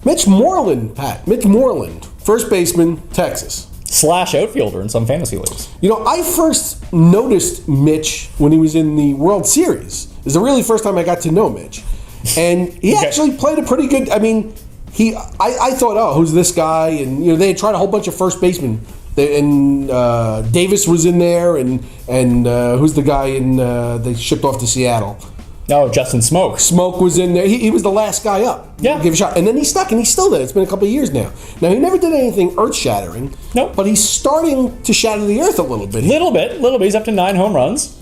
Mitch Moreland, Pat. Mitch Moreland, first baseman, Texas. / outfielder in some fantasy leagues. You know, I first noticed Mitch when he was in the World Series. It's the really first time I got to know Mitch. And he actually played a pretty good, I mean, I thought, oh, who's this guy? And, you know, they had tried a whole bunch of first basemen. And Davis was in there, and who's the guy they shipped off to Seattle? Oh, Justin Smoke. Smoke was in there. He was the last guy up. Yeah. Give a shot. And then he stuck, and he's still there. It's been a couple of years now. Now, he never did anything earth-shattering. Nope. But he's starting to shatter the earth a little bit. Little bit. He's up to 9 home runs.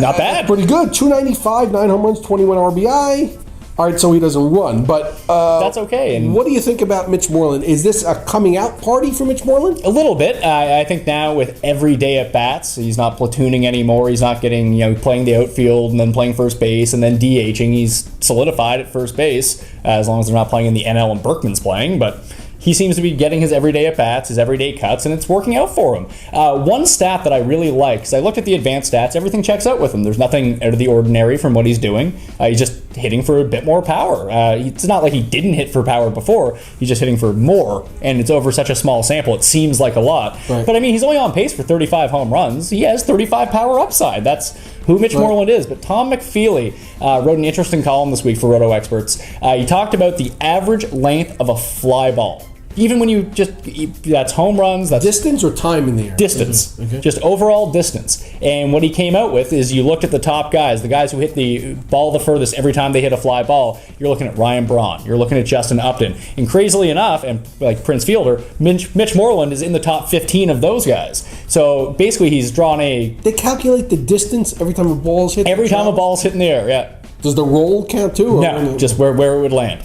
Not bad. Pretty good. 295, 9 home runs, 21 RBI. All right, so he doesn't run, but that's okay. And what do you think about Mitch Moreland? Is this a coming out party for Mitch Moreland? A little bit. I think now with every day at bats, he's not platooning anymore. He's not getting playing the outfield and then playing first base and then DHing. He's solidified at first base as long as they're not playing in the NL and Berkman's playing, but. He seems to be getting his everyday at-bats, his everyday cuts, and it's working out for him. One stat that I really like, because I looked at the advanced stats, everything checks out with him. There's nothing out of the ordinary from what he's doing. He's just hitting for a bit more power. It's not like he didn't hit for power before. He's just hitting for more, and it's over such a small sample. It seems like a lot. Right. But, I mean, he's only on pace for 35 home runs. He has 35 power upside. That's who Mitch Moreland is. But Tom McFeely wrote an interesting column this week for RotoExperts. He talked about the average length of a fly ball. Even when that's home runs, that's distance or time in the air? Distance. Okay. Just overall distance. And what he came out with is you looked at the top guys, the guys who hit the ball the furthest every time they hit a fly ball. You're looking at Ryan Braun. You're looking at Justin Upton. And crazily enough, and like Prince Fielder, Mitch Moreland is in the top 15 of those guys. So basically he's drawn They calculate the distance every time a ball's hit? Every time a ball's hit in the air, yeah. Does the roll count too? No, just where it would land.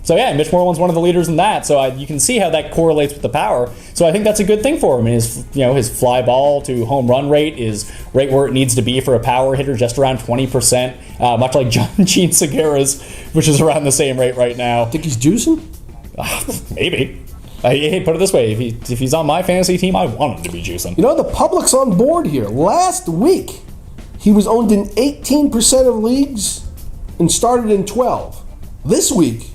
So yeah, Mitch Moreland's one of the leaders in that. So you can see how that correlates with the power. So I think that's a good thing for him. And his fly ball to home run rate is right where it needs to be for a power hitter, just around 20%, much like Gene Segura's, which is around the same rate right now. Think he's juicing? Maybe. Hey, put it this way: if he's on my fantasy team, I want him to be juicing. You know, the public's on board here. Last week, he was owned in 18% of leagues and started in 12. This week.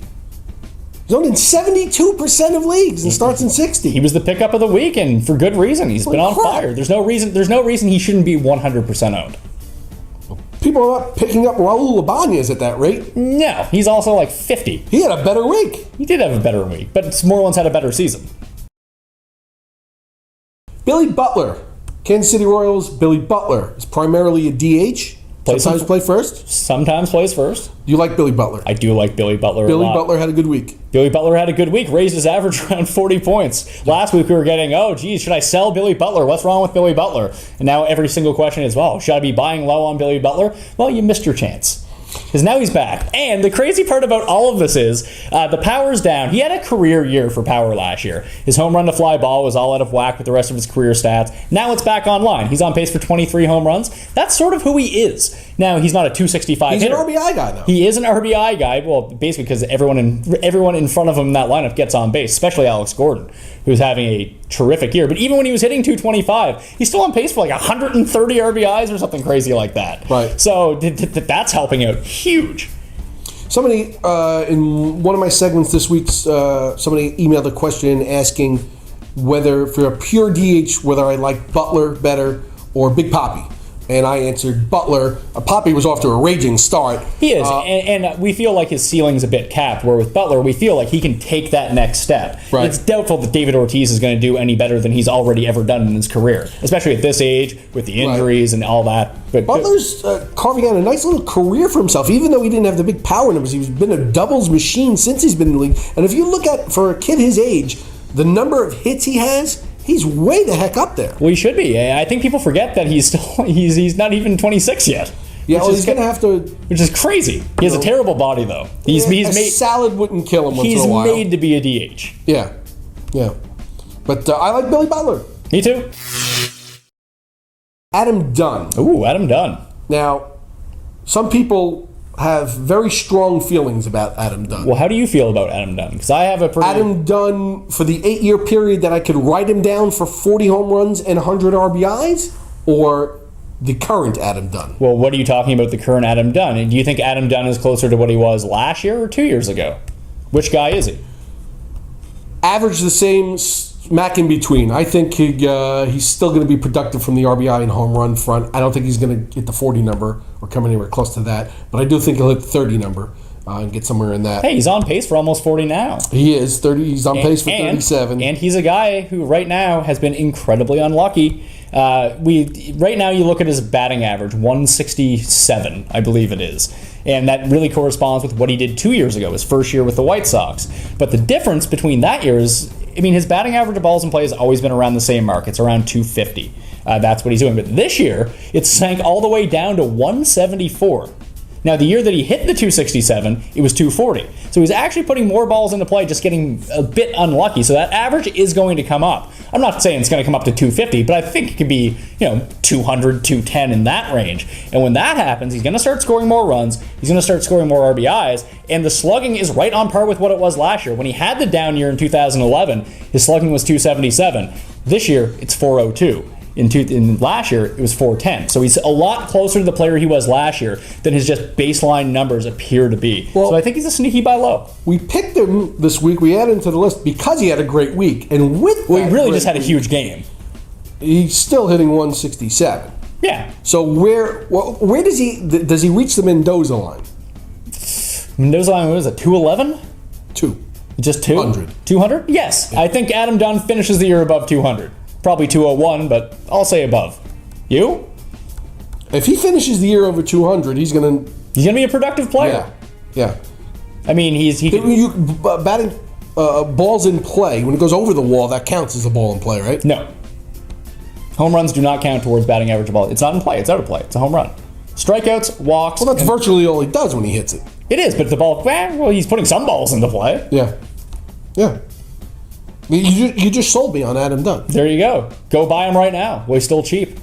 He's owned in 72% of leagues and starts in 60. He was the pickup of the week, and for good reason. He's been on fire. There's no reason he shouldn't be 100% owned. People are not picking up Raul Ibanez at that rate. No, he's also like 50. He had a better week. He did have a better week, but Moreland's had a better season. Billy Butler, Kansas City Royals. Billy Butler is primarily a DH. Sometimes play first? Sometimes plays first. You like Billy Butler? I do like Billy Butler a lot. Billy Butler had a good week. Billy Butler had a good week, raised his average around 40 points. Last week we were getting, should I sell Billy Butler? What's wrong with Billy Butler? And now every single question is, should I be buying low on Billy Butler? Well, you missed your chance. Because now he's back. And the crazy part about all of this is the power's down. He had a career year for power last year. His home run to fly ball was all out of whack with the rest of his career stats. Now it's back online. He's on pace for 23 home runs. That's sort of who he is. Now, he's not a 265 hitter. He's an RBI guy, though. He is an RBI guy. Well, basically because everyone in front of him in that lineup gets on base, especially Alex Gordon, who's having a terrific year. But even when he was hitting 225, he's still on pace for like 130 RBIs or something crazy like that. Right. So that's helping out huge. Somebody, in one of my segments this week, somebody emailed a question asking whether, for a pure DH, whether I like Butler better or Big Papi. And I answered Butler. Papi was off to a raging start. He is, and we feel like his ceiling's a bit capped, where with Butler, we feel like he can take that next step. Right. It's doubtful that David Ortiz is going to do any better than he's already ever done in his career, especially at this age, with the injuries and all that. But Butler's carving out a nice little career for himself, even though he didn't have the big power numbers. He's been a doubles machine since he's been in the league. And if you look at, for a kid his age, the number of hits he has, he's way the heck up there. Well, he should be. I think people forget that he's not even 26 yet. Yeah, well, he's going to have to... Which is crazy. He has a terrible body, though. He's made, salad wouldn't kill him once in a while. He's made to be a DH. Yeah. But I like Billy Butler. Me too. Adam Dunn. Ooh, Adam Dunn. Now, some people have very strong feelings about Adam Dunn. Well, how do you feel about Adam Dunn? Because I have a pretty... Adam Dunn, for the 8-year period that I could write him down for 40 home runs and 100 RBIs, or the current Adam Dunn? Well, what are you talking about, the current Adam Dunn? And do you think Adam Dunn is closer to what he was last year or 2 years ago? Which guy is he? Average the same, smack in between. I think he's still going to be productive from the RBI and home run front. I don't think he's going to hit the 40 number or come anywhere close to that, but I do think he'll hit the 30 number and get somewhere in that. Hey, he's on pace for almost 40 now. He is 30. He's on pace for 37. And he's a guy who right now has been incredibly unlucky. Right now you look at his batting average, 167, I believe it is. And that really corresponds with what he did 2 years ago, his first year with the White Sox. But the difference between that year is, his batting average of balls in play has always been around the same mark. It's around 250. That's what he's doing. But this year, it sank all the way down to 174. Now, the year that he hit the 267, it was 240. So he's actually putting more balls into play, just getting a bit unlucky. So that average is going to come up. I'm not saying it's going to come up to 250, but I think it could be, 200, 210 in that range. And when that happens, he's going to start scoring more runs. He's going to start scoring more RBIs. And the slugging is right on par with what it was last year. When he had the down year in 2011, his slugging was 277. This year, it's 402. In last year, it was 410. So he's a lot closer to the player he was last year than his just baseline numbers appear to be. Well, so I think he's a sneaky buy low. We picked him this week. We added him to the list because he had a great week. And with he really just had a huge game. He's still hitting 167. Yeah. So where does he reach the Mendoza line? Mendoza line, what is it, 211? 2. Just 2? 200. 200? Yes. Yeah. I think Adam Dunn finishes the year above 200. Probably 201, but I'll say above. You? If he finishes the year over 200, he's gonna be a productive player. Yeah. Batting balls in play, when it goes over the wall, that counts as a ball in play, right? No. Home runs do not count towards batting average of ball. It's not in play. It's out of play. It's a home run. Strikeouts, walks. Well, that's virtually all he does when he hits it. It is, but the ball. Well, he's putting some balls into play. Yeah. You just sold me on Adam Dunn. There you go. Go buy him right now. We're still cheap.